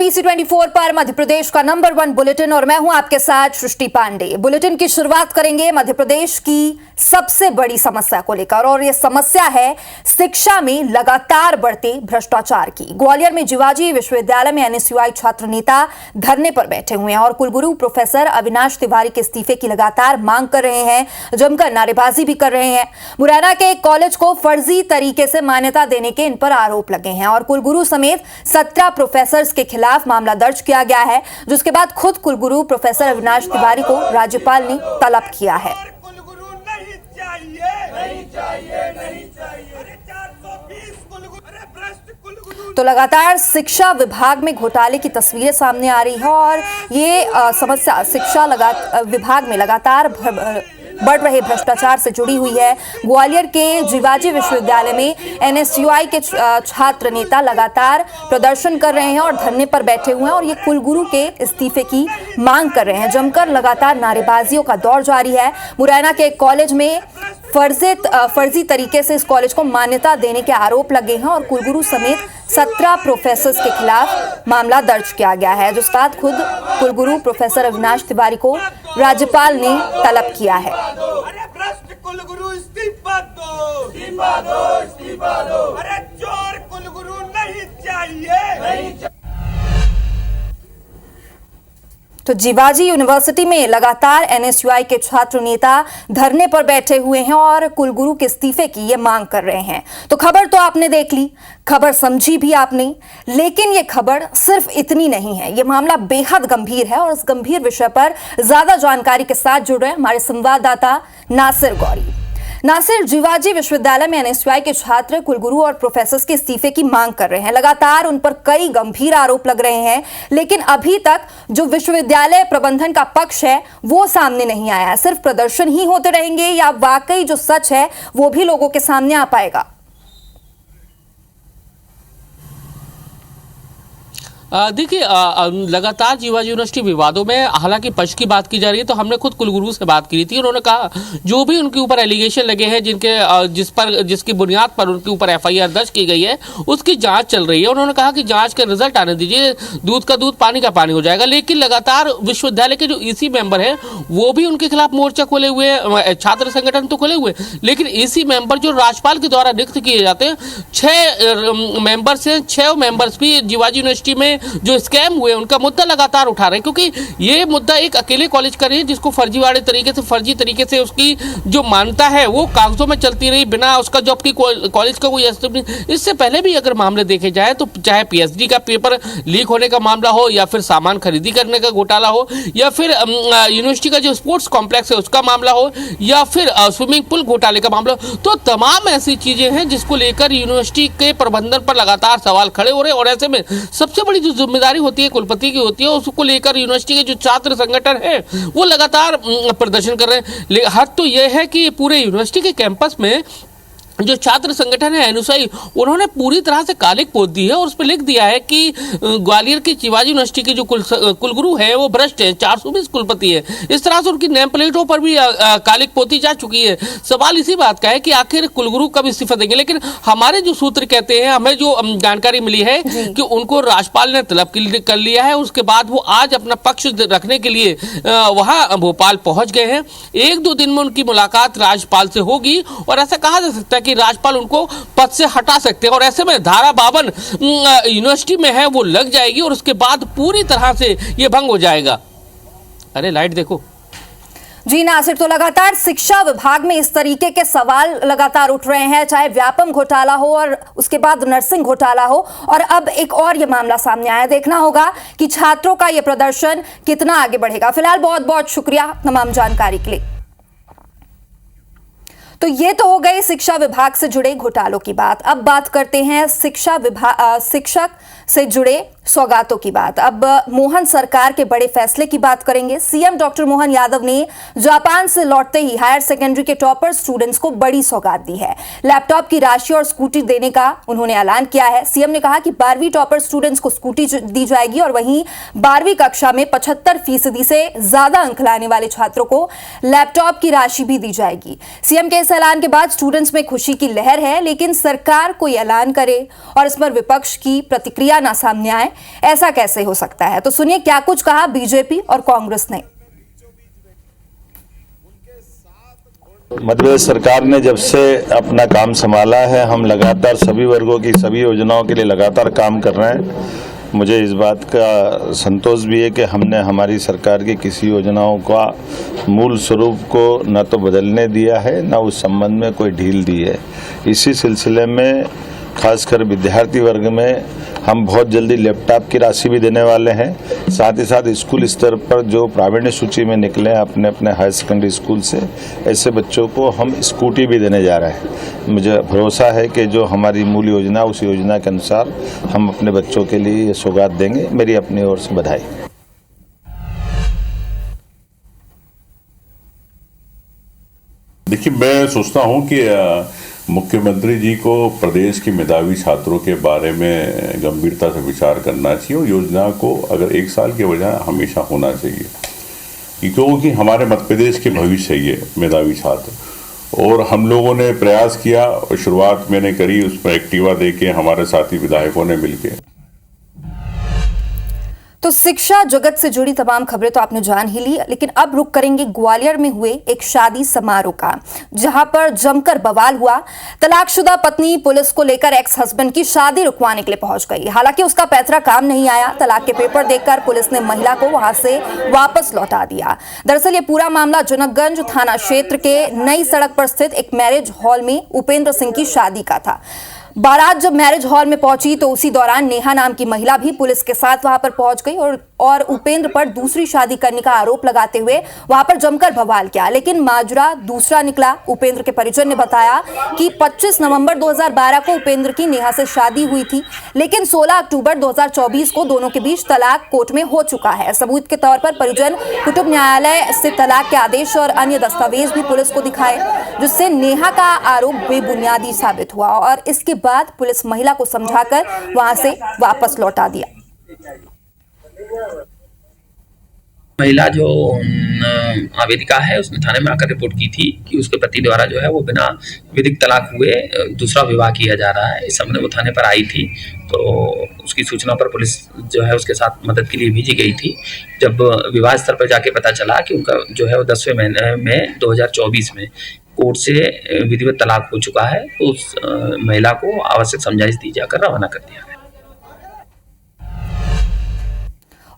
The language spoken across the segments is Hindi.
BC24 पर मध्य प्रदेश का नंबर 1 बुलेटिन और मैं हूं आपके साथ सृष्टि पांडे। बुलेटिन की शुरुआत करेंगे मध्य प्रदेश की सबसे बड़ी समस्या को लेकर और यह समस्या है शिक्षा में लगातार बढ़ते भ्रष्टाचार की। ग्वालियर में जीवाजी विश्वविद्यालय में NSUI छात्र नेता धरने पर बैठे हुए हैं और कुलगुरु प्रोफेसर अविनाश तिवारी के इस्तीफे की लगातार मांग कर रहे हैं, जमकर नारेबाजी भी कर रहे हैं। मुरैना के एक कॉलेज को फर्जी तरीके से मान्यता देने के इन पर आरोप लगे हैं और कुलगुरु समेत 17 प्रोफेसर के खिलाफ मामला दर्ज किया गया है, जिसके बाद खुद कुलगुरु प्रोफेसर अविनाश तिवारी को राज्यपाल ने तलब किया है। तो लगातार शिक्षा विभाग में घोटाले की तस्वीरें सामने आ रही है और ये समस्या शिक्षा विभाग में लगातार बढ़ रहे भ्रष्टाचार से जुड़ी हुई है। ग्वालियर के जीवाजी विश्वविद्यालय में NSUI के छात्र नेता लगातार प्रदर्शन कर रहे हैं और धरने पर बैठे हुए हैं और ये कुलगुरु के इस्तीफे की मांग कर रहे हैं। जमकर लगातार नारेबाजियों का दौर जारी है। मुरैना के एक कॉलेज में फर्जी तरीके से इस कॉलेज को मान्यता देने के आरोप लगे हैं और कुलगुरु समेत 17 प्रोफेसर्स के खिलाफ मामला दर्ज किया गया है, जिसके बाद खुद कुलगुरु प्रोफेसर अविनाश तिवारी को राज्यपाल ने तलब किया है। अरे भ्रष्ट कुलगुरु इस्तीफा दो, इस्तीफा दो, इस्तीफा दो। अरे चोर कुलगुरु नहीं चाहिए। तो जीवाजी यूनिवर्सिटी में लगातार NSUI के छात्र नेता धरने पर बैठे हुए हैं और कुलगुरु के इस्तीफे की ये मांग कर रहे हैं। तो खबर तो आपने देख ली, खबर समझी भी आपने, लेकिन ये खबर सिर्फ इतनी नहीं है। ये मामला बेहद गंभीर है और इस गंभीर विषय पर ज्यादा जानकारी के साथ जुड़ रहे हैं हमारे संवाददाता नासिर गौरी। नासिर, जीवाजी विश्वविद्यालय में NSUI के छात्र कुलगुरु और प्रोफेसर्स के इस्तीफे की मांग कर रहे हैं। लगातार उन पर कई गंभीर आरोप लग रहे हैं, लेकिन अभी तक जो विश्वविद्यालय प्रबंधन का पक्ष है वो सामने नहीं आया है। सिर्फ प्रदर्शन ही होते रहेंगे या वाकई जो सच है वो भी लोगों के सामने आ पाएगा? देखिए, लगातार जीवाजी यूनिवर्सिटी विवादों में हालांकि पक्ष की बात की जा रही है, तो हमने खुद कुलगुरु से बात की थी। उन्होंने कहा जो भी उनके ऊपर एलिगेशन लगे हैं, जिसकी बुनियाद पर उनके ऊपर FIR दर्ज की गई है, उसकी जांच चल रही है। उन्होंने कहा कि जांच का रिजल्ट आने दीजिए, दूध का दूध पानी का पानी हो जाएगा। लेकिन लगातार विश्वविद्यालय के जो EC मेंबर हैं वो भी उनके खिलाफ मोर्चा खोले हुए हैं। छात्र संगठन तो खोले हुए, लेकिन EC मेंबर जो राज्यपाल के द्वारा नियुक्त किए जाते हैं, 6 मेंबर्स हैं, 6 मेंबर्स भी जीवाजी यूनिवर्सिटी में जो स्कैम हुए उनका मुद्दा लगातार उठा रहे हैं, क्योंकि ये मुद्दा एक अकेले कॉलेज का नहीं है जिसको फर्जी तरीके से उसकी जो मान्यता है वो कागजों में चलती रही बिना उसका जो अपनी कॉलेज का कोई अस्तित्व। इससे पहले भी अगर मामले देखे जाए तो चाहे PhD का पेपर लीक होने का मामला हो, या फिर सामान खरीदी करने का घोटाला हो, या फिर यूनिवर्सिटी का जो स्पोर्ट्स कॉम्प्लेक्स है उसका मामला हो, या फिर स्विमिंग पूल घोटाले का मामला हो, तो तमाम ऐसी चीजें हैं जिसको लेकर यूनिवर्सिटी के प्रबंधन पर लगातार सवाल खड़े हो रहे हैं। और ऐसे में सबसे बड़ी जो जिम्मेदारी होती है कुलपति की होती है, उसको लेकर यूनिवर्सिटी के जो छात्र संगठन है वो लगातार प्रदर्शन कर रहे हैं। हद तो यह है कि पूरे यूनिवर्सिटी के कैंपस में जो छात्र संगठन है NSUI, उन्होंने पूरी तरह से कालिक पोत दी है और उस पर लिख दिया है कि ग्वालियर की जीवाजी यूनिवर्सिटी के जो कुलगुरु है वो भ्रष्ट है, 420 कुलपति है। इस तरह से उनकी नेम प्लेटों पर भी कालिक पोती जा चुकी है। सवाल इसी बात का है कि आखिर कुलगुरु कब इस्तीफा देंगे। लेकिन हमारे जो सूत्र कहते हैं, हमें जो जानकारी मिली है कि उनको राज्यपाल ने तलब कर लिया है। उसके बाद वो आज अपना पक्ष रखने के लिए वहां भोपाल पहुंच गए हैं। 1-2 दिन में उनकी मुलाकात राज्यपाल से होगी और ऐसा कहा जा सकता है कि राज्यपाल उनको पद से हटा सकते हैं। और ऐसे में धारा 52 यूनिवर्सिटी में है वो लग जाएगी और उसके बाद पूरी तरह से ये भंग हो जाएगा। अरे लाइट देखो जी नासिर, तो लगातार शिक्षा विभाग में इस तरीके के सवाल लगातार उठ रहे हैं, चाहे व्यापम घोटाला हो और उसके बाद नर्सिंग घोटाला हो, और अब एक और ये मामला सामने आया। देखना होगा कि छात्रों का ये प्रदर्शन कितना आगे बढ़ेगा। फिलहाल बहुत बहुत शुक्रिया तमाम जानकारी के लिए। तो ये तो हो गई शिक्षा विभाग से जुड़े घोटालों की बात। अब बात करते हैं शिक्षक से जुड़े सौगातों की बात। अब मोहन सरकार के बड़े फैसले की बात करेंगे। सीएम डॉक्टर मोहन यादव ने जापान से लौटते ही हायर सेकेंडरी के टॉपर स्टूडेंट्स को बड़ी सौगात दी है। लैपटॉप की राशि और स्कूटी देने का उन्होंने ऐलान किया है। सीएम ने कहा कि 12वीं टॉपर स्टूडेंट्स को स्कूटी दी जाएगी और वहीं 12वीं कक्षा में 75% से ज्यादा अंक लाने वाले छात्रों को लैपटॉप की राशि भी दी जाएगी। सीएम के इस ऐलान के बाद स्टूडेंट्स में खुशी की लहर है, लेकिन सरकार कोई ऐलान करे और इस पर विपक्ष की प्रतिक्रिया तथ्य ना सामने आए, ऐसा कैसे हो सकता है? तो सुनिए क्या कुछ कहा बीजेपी और कांग्रेस ने। मध्य प्रदेश सरकार ने जब से अपना काम संभाला है, हम लगातार सभी वर्गों की सभी योजनाओं के लिए लगातार काम कर रहे हैं। मुझे इस बात का संतोष भी है कि हमने हमारी सरकार की किसी योजनाओं का मूल स्वरूप को न तो बदलने दिया है, न उस संबंध में कोई ढील दी है। इसी सिलसिले में खासकर विद्यार्थी वर्ग में हम बहुत जल्दी लैपटॉप की राशि भी देने वाले हैं। साथ ही साथ स्कूल स्तर पर जो प्रावीण्य सूची में निकले हैं अपने अपने हायर सेकेंडरी स्कूल से, ऐसे बच्चों को हम स्कूटी भी देने जा रहे हैं। मुझे भरोसा है कि जो हमारी मूल योजना, उस योजना के अनुसार हम अपने बच्चों के लिए ये सौगात देंगे। मेरी अपनी ओर से बधाई। देखिए, मैं सोचता हूं कि मुख्यमंत्री जी को प्रदेश के मेधावी छात्रों के बारे में गंभीरता से विचार करना चाहिए और योजना को अगर 1 साल के बजाय हमेशा होना चाहिए, क्योंकि हमारे मध्य प्रदेश के भविष्य ये मेधावी छात्र। और हम लोगों ने प्रयास किया और शुरुआत मैंने करी, उस पर एक्टिवा देके हमारे साथी विधायकों ने मिलकर। तो शिक्षा जगत से जुड़ी तमाम खबरें तो आपने जान ही ली, लेकिन अब रुक करेंगे ग्वालियर में हुए एक शादी समारोह का, जहां पर जमकर बवाल हुआ। तलाकशुदा पत्नी पुलिस को लेकर एक्स हस्बैंड की शादी रुकवाने के लिए पहुंच गई। हालांकि उसका पैतरा काम नहीं आया। तलाक के पेपर देखकर पुलिस ने महिला को वहां से वापस लौटा दिया। दरअसल ये पूरा मामला जनकगंज थाना क्षेत्र के नई सड़क पर स्थित एक मैरिज हॉल में उपेंद्र सिंह की शादी का था। बारात जब मैरिज हॉल में पहुंची तो उसी दौरान नेहा नाम की महिला भी पुलिस के साथ वहां पर पहुंच गई और उपेंद्र पर दूसरी शादी करने का आरोप लगाते हुए वहां पर जमकर बवाल किया। लेकिन माजरा दूसरा निकला। उपेंद्र के परिजन ने बताया कि 25 नवंबर 2012 को उपेंद्र की नेहा से शादी हुई थी, लेकिन 16 अक्टूबर 2024 को दोनों के बीच तलाक कोर्ट में हो चुका है। सबूत के तौर पर परिजन कुटुंब न्यायालय से तलाक के आदेश और अन्य दस्तावेज भी पुलिस को दिखाए, जिससे नेहा का आरोप बेबुनियादी साबित हुआ और इसके बाद पुलिस महिला को समझाकर वहां से वापस लौटा दिया। महिला जो आवेदिका है उसने थाने में आकर रिपोर्ट की थी कि उसके पति द्वारा जो है वो बिना विधिक तलाक हुए दूसरा विवाह किया जा रहा है। इस संबंध में वो थाने पर आई थी, तो उसकी सूचना पर पुलिस जो है उसके साथ मदद के लिए भेजी गई थी। जब विवाह स्तर पर जाके पता चला कि उनका जो है वो 10वें महीने में 2024 में कोर्ट से विधिवत तलाक हो चुका है, तो उस महिला को आवश्यक समझाइश दी जाकर रवाना कर दिया गया।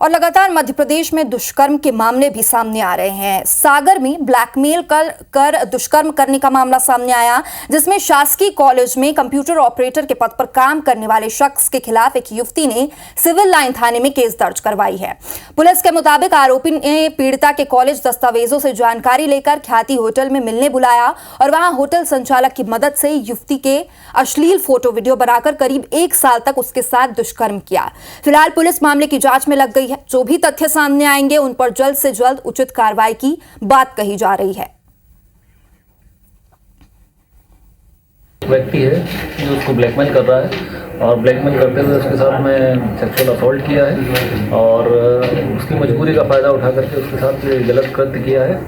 और लगातार मध्य प्रदेश में दुष्कर्म के मामले भी सामने आ रहे हैं। सागर में ब्लैकमेल कर दुष्कर्म करने का मामला सामने आया, जिसमें शासकीय कॉलेज में कंप्यूटर ऑपरेटर के पद पर काम करने वाले शख्स के खिलाफ एक युवती ने सिविल लाइन थाने में केस दर्ज करवाई है। पुलिस के मुताबिक आरोपी ने पीड़िता के कॉलेज दस्तावेजों से जानकारी लेकर ख्याति होटल में मिलने बुलाया और वहां होटल संचालक की मदद से युवती के अश्लील फोटो वीडियो बनाकर करीब 1 साल तक उसके साथ दुष्कर्म किया। फिलहाल पुलिस मामले की जांच में लग गई है। जो भी तथ्य सामने आएंगे उन पर जल्द से जल्द उचित कार्रवाई की बात कही जा रही है। व्यक्ति है जो उसको ब्लैकमेल कर रहा है और ब्लैकमेल करते हुए उसके साथ में सेक्सुअल असॉल्ट किया है और उसकी मजबूरी का फ़ायदा उठा करके उसके साथ गलत कृत्य किया है।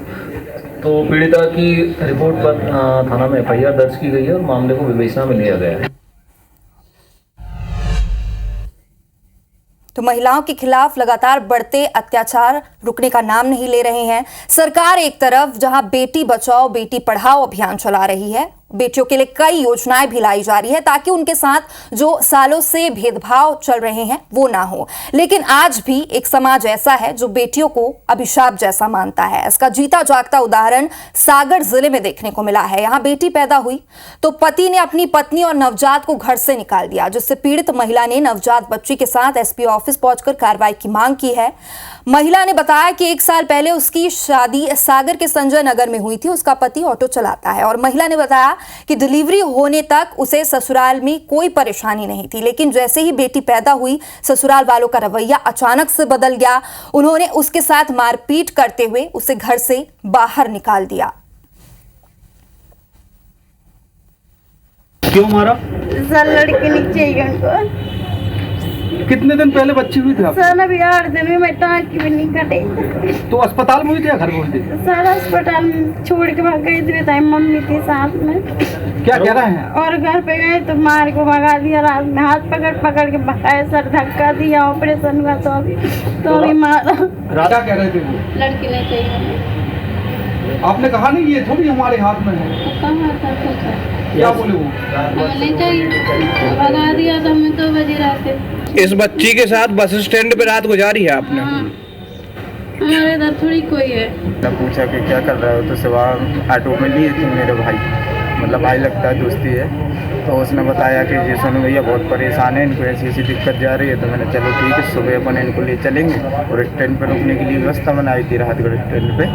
तो पीड़िता की रिपोर्ट पर थाना में FIR दर्ज की गई है और मामले को विवेचना में लिया गया है। तो महिलाओं के खिलाफ लगातार बढ़ते अत्याचार रुकने का नाम नहीं ले रहे हैं। सरकार एक तरफ जहां बेटी बचाओ बेटी पढ़ाओ अभियान चला रही है, बेटियों के लिए कई योजनाएं भी लाई जा रही है ताकि उनके साथ जो सालों से भेदभाव चल रहे हैं वो ना हो, लेकिन आज भी एक समाज ऐसा है जो बेटियों को अभिशाप जैसा मानता है। इसका जीता जागता उदाहरण सागर जिले में देखने को मिला है। यहां बेटी पैदा हुई तो पति ने अपनी पत्नी और नवजात को घर से निकाल दिया, जिससे पीड़ित महिला ने नवजात बच्ची के साथ SP ऑफिस पहुंचकर कार्रवाई की मांग की है। महिला ने बताया कि 1 साल पहले उसकी शादी सागर के संजय नगर में हुई थी। उसका पति ऑटो चलाता है और महिला ने बताया कि डिलीवरी होने तक उसे ससुराल में कोई परेशानी नहीं थी, लेकिन जैसे ही बेटी पैदा हुई ससुराल वालों का रवैया अचानक से बदल गया। उन्होंने उसके साथ मारपीट करते हुए उसे घर से बाहर निकाल दिया। क्यों मारा? सर लड़के नहीं चाहिए उनको। कितने दिन पहले बच्ची हुई थी आप? सर अभी 8 दिन में मैं टाँग की भी नहीं कटे। तो अस्पताल में हुई थी या घर में हुई थी? सर अस्पताल में छोड़ के भाग गई थी, बताई मम्मी थी साथ में। क्या कह रहे हैं? और घर पे गए तो मार को भगा दिया, रात में हाथ पकड़ के भगाए, सर धक्का दिया, ऑपरेशन हुआ तो अभी मारा। राजा कह रहे थे वो लड़की नहीं चाहिए। आपने कहा नहीं ये थोड़ी हमारे हाथ में है? कहाँ था क्या बोले वो? नहीं चाहिए, भगा दिया था। मैं 2 बजे रात इस बच्ची के साथ बस स्टैंड पे रात गुजारी है आपने? हमारे इधर थोड़ी कोई है। मैं पूछा कि क्या कर रहा हो, तो सिवा ऑटो में लिए थे मेरे भाई, मतलब भाई लगता है, दोस्ती है। तो उसने बताया कि जी सोनू भैया बहुत परेशान है, इनको ऐसी ऐसी दिक्कत जा रही है। तो मैंने चलो ठीक है, सुबह अपन इनको ले चलेंगे। और ट्रेन पर रुकने के लिए व्यवस्था बनाई थी राहतगढ़ ट्रेन पे,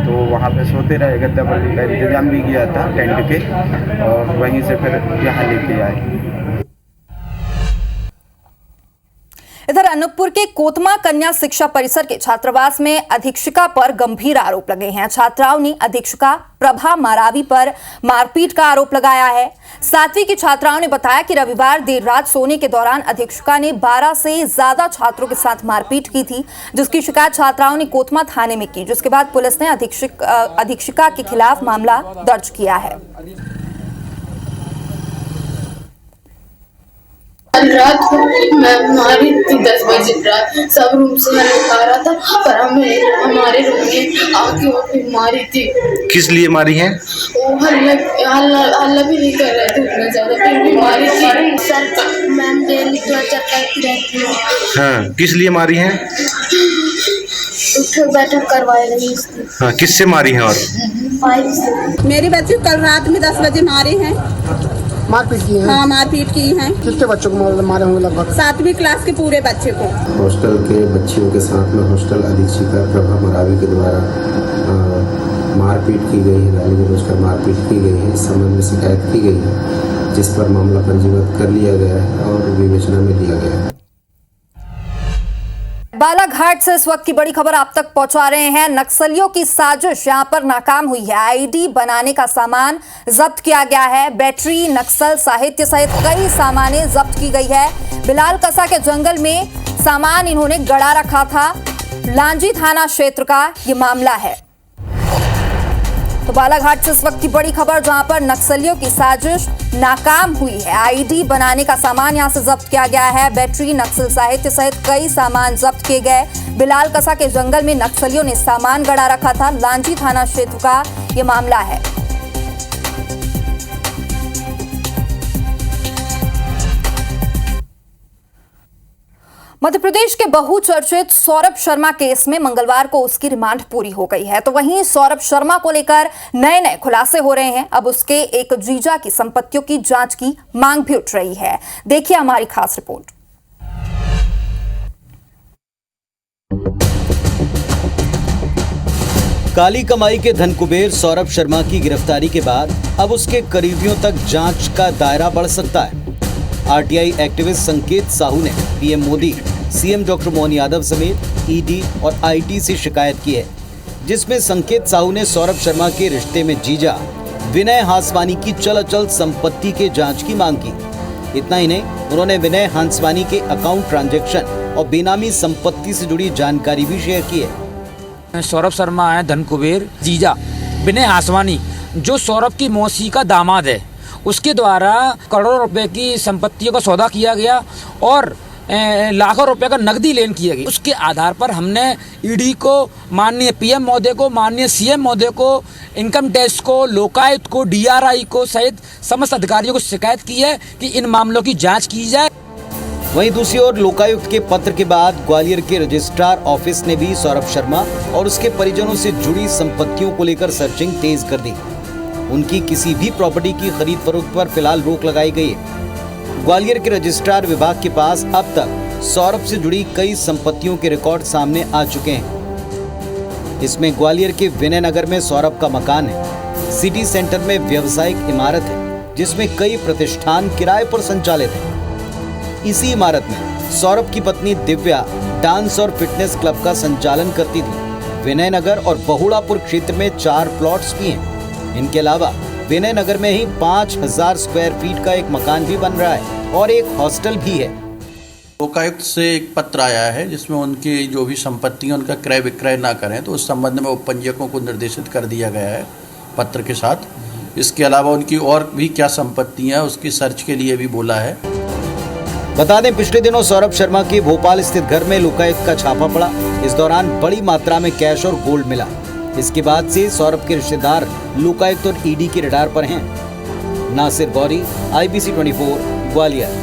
तो वहाँ पे सोते रहे। गद्दा बल्ली का इंतजाम भी किया था टेंट के, और वहीं से फिर यहाँ लेके आए। इधर अनूपपुर के कोतमा कन्या शिक्षा परिसर के छात्रावास में अधीक्षिका पर गंभीर आरोप लगे हैं। छात्राओं ने अधीक्षिका प्रभा मारावी पर मारपीट का आरोप लगाया है। 7वीं की छात्राओं ने बताया कि रविवार देर रात सोने के दौरान अधीक्षिका ने 12 से ज्यादा छात्रों के साथ मारपीट की थी, जिसकी शिकायत छात्राओं ने कोतमा थाने में की, जिसके बाद पुलिस ने अधीक्षिका के खिलाफ मामला दर्ज किया है। रात को मैं मारी थी 10 बजे रात, सब रूम से मैंने खा रहा था, पर हमारे रूम में आके वो फिर मारी थी। किस लिए मारी है? वो हल्ला भी नहीं कर रहे थे उतना ज्यादा, फिर भी मारी थी। सर मैम डेली टॉर्चर करती रहती है। हाँ, किस लिए मारी है? उठक बैठक करवाए रही। हाँ, किससे मारी है? और मेरी बच्ची कल रात में 10 बजे मारे हैं। मारपीट की है? हाँ, मारपीट की है। कितने बच्चों को मारे होंगे? लगभग 7वीं क्लास के पूरे बच्चे को। हॉस्टल के बच्चियों के साथ में हॉस्टल अधीक्षिका प्रभा मारावी के द्वारा मारपीट की गई है, गाली गलौज कर मारपीट की गई है। इस संबंध में शिकायत की गई है, जिस पर मामला पंजीबद्ध कर लिया गया है और विवेचना में लिया गया है। बालाघाट से इस वक्त की बड़ी खबर आप तक पहुंचा रहे हैं। नक्सलियों की साजिश यहां पर नाकाम हुई है। आईडी बनाने का सामान जब्त किया गया है। बैटरी, नक्सल साहित्य सहित कई सामानें जब्त की गई है। बिलाल कसा के जंगल में सामान इन्होंने गड़ा रखा था। लांजी थाना क्षेत्र का ये मामला है। तो बालाघाट से इस वक्त की बड़ी खबर, जहां पर नक्सलियों की साजिश नाकाम हुई है। आईडी बनाने का सामान यहां से जब्त किया गया है। बैटरी, नक्सल साहित्य सहित कई सामान जब्त किए गए। बिलाल कसा के जंगल में नक्सलियों ने सामान गड़ा रखा था। लांजी थाना क्षेत्र का यह मामला है। मध्य प्रदेश के बहुचर्चित सौरभ शर्मा केस में मंगलवार को उसकी रिमांड पूरी हो गई है। तो वहीं सौरभ शर्मा को लेकर नए खुलासे हो रहे हैं। अब उसके एक जीजा की संपत्तियों की जांच की मांग भी उठ रही है। देखिए हमारी खास रिपोर्ट। काली कमाई के धन कुबेर सौरभ शर्मा की गिरफ्तारी के बाद अब उसके करीबियों तक जांच का दायरा बढ़ सकता है। आरटीआई एक्टिविस्ट संकेत साहू ने PM Modi, CM doctor Mohan Yadav समेत ईडी और आईटी से शिकायत की है, जिसमें संकेत साहू ने सौरभ शर्मा के रिश्ते में जीजा विनय हांसवानी की चल अचल संपत्ति के जांच की मांग की। इतना ही नहीं, उन्होंने विनय हांसवानी के अकाउंट ट्रांजैक्शन और बेनामी संपत्ति से जुड़ी जानकारी भी शेयर की है। सौरभ शर्मा है धन कुबेर, जीजा विनय हांसवानी जो सौरभ की मौसी का दामाद है, उसके द्वारा करोड़ों रुपए की संपत्तियों का सौदा किया गया और लाखों रुपए का नकदी लेन किया गया। उसके आधार पर हमने ईडी को, माननीय पीएम महोदय को, माननीय सीएम महोदय को, इनकम टैक्स को, लोकायुक्त को, डीआरआई को सहित समस्त अधिकारियों को शिकायत की है कि इन मामलों की जांच की जाए। वहीं दूसरी ओर लोकायुक्त के पत्र के बाद ग्वालियर के रजिस्ट्रार ऑफिस ने भी सौरभ शर्मा और उसके परिजनों से जुड़ी संपत्तियों को लेकर सर्चिंग तेज कर दी। उनकी किसी भी प्रॉपर्टी की खरीद फरोख्त पर फिलहाल रोक लगाई गई है। ग्वालियर के रजिस्ट्रार विभाग के पास अब तक सौरभ से जुड़ी कई संपत्तियों के रिकॉर्ड सामने आ चुके हैं। इसमें ग्वालियर के विनय नगर में सौरभ का मकान है। सिटी सेंटर में व्यावसायिक इमारत है, जिसमें कई प्रतिष्ठान किराए पर संचालित है। इसी इमारत में सौरभ की पत्नी दिव्या डांस और फिटनेस क्लब का संचालन करती थी। विनय नगर और बहुड़ापुर क्षेत्र में 4 प्लॉट्स भी हैं। इनके अलावा विनय नगर में ही 5000 स्क्वायर फीट का एक मकान भी बन रहा है और एक हॉस्टल भी है। लोकायुक्त से एक पत्र आया है जिसमें उनकी जो भी संपत्तियां उनका क्रय विक्रय ना करें, तो उस संबंध में उपपंजीयकों को निर्देशित कर दिया गया है पत्र के साथ। इसके अलावा उनकी और भी क्या संपत्तियां हैं उसकी सर्च के लिए भी बोला है। बता दें, पिछले दिनों सौरभ शर्मा के भोपाल स्थित घर में लोकायुक्त का छापा पड़ा। इस दौरान बड़ी मात्रा में कैश और गोल्ड मिला। इसके बाद से सौरभ के रिश्तेदार लोकायुक्त और ईडी के रडार पर हैं। नासिर गौरी, IBC 24, ग्वालियर।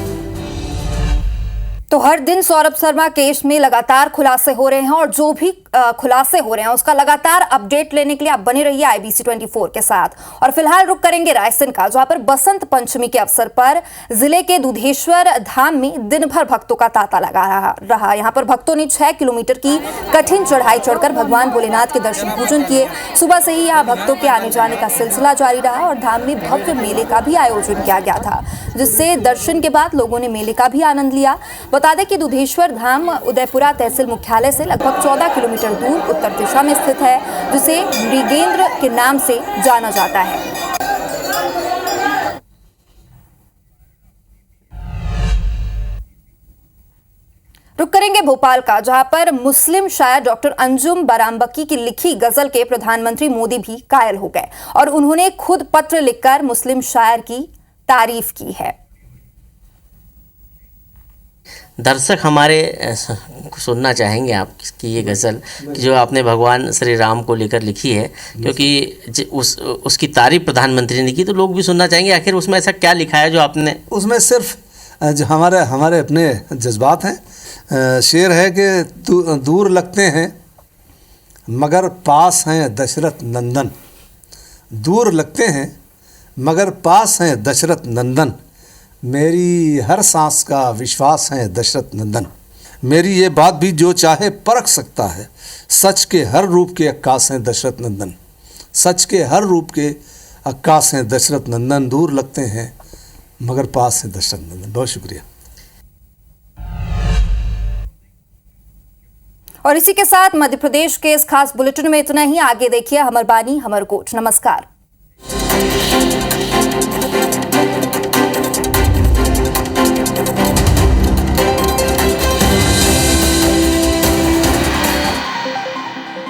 तो हर दिन सौरभ शर्मा केस में लगातार खुलासे हो रहे हैं और जो भी खुलासे हो रहे हैं उसका लगातार अपडेट लेने के लिए आप बने रहिए IBC 24 के साथ। और फिलहाल रुक करेंगे रायसेन का, जहां पर बसंत पंचमी के अवसर पर जिले के दुधेश्वर धाम में दिन भर भक्तों का तांता लगा रहा। यहां पर भक्तों ने 6 किलोमीटर की कठिन चढ़ाई चढ़कर भगवान भोलेनाथ के दर्शन पूजन किए। सुबह से ही यहां भक्तों के आने जाने का सिलसिला जारी रहा और धाम में भव्य मेले का भी आयोजन किया गया था, जिससे दर्शन के बाद लोगों ने मेले का भी आनंद लिया। बता दें कि दुधेश्वर धाम उदयपुरा तहसील मुख्यालय से लगभग 14 किलोमीटर दूर उत्तर दिशा में स्थित है, जिसे मृगेंद्र के नाम से जाना जाता है। रुक करेंगे भोपाल का, जहां पर मुस्लिम शायर डॉक्टर अंजुम बारांबकी की लिखी गजल के प्रधानमंत्री मोदी भी कायल हो गए और उन्होंने खुद पत्र लिखकर मुस्लिम शायर की तारीफ की है। दर्शक हमारे सुनना चाहेंगे आपकी ये गज़ल जो आपने भगवान श्री राम को लेकर लिखी है, क्योंकि उसकी तारीफ प्रधानमंत्री ने की, तो लोग भी सुनना चाहेंगे आखिर उसमें ऐसा क्या लिखा है जो आपने। उसमें सिर्फ जो हमारे अपने जज्बात हैं। शेर है कि दूर लगते हैं मगर पास हैं दशरथ नंदन, दूर लगते हैं मगर पास हैं दशरथ नंदन, मेरी हर सांस का विश्वास है दशरथ नंदन, मेरी ये बात भी जो चाहे परख सकता है, सच के हर रूप के अक्कास हैं दशरथ नंदन, सच के हर रूप के अक्कास हैं दशरथ नंदन, दूर लगते हैं मगर पास हैं दशरथ नंदन। बहुत शुक्रिया। और इसी के साथ मध्य प्रदेश के इस खास बुलेटिन में इतना ही। आगे देखिए हमर बानी हमर गोठ। नमस्कार।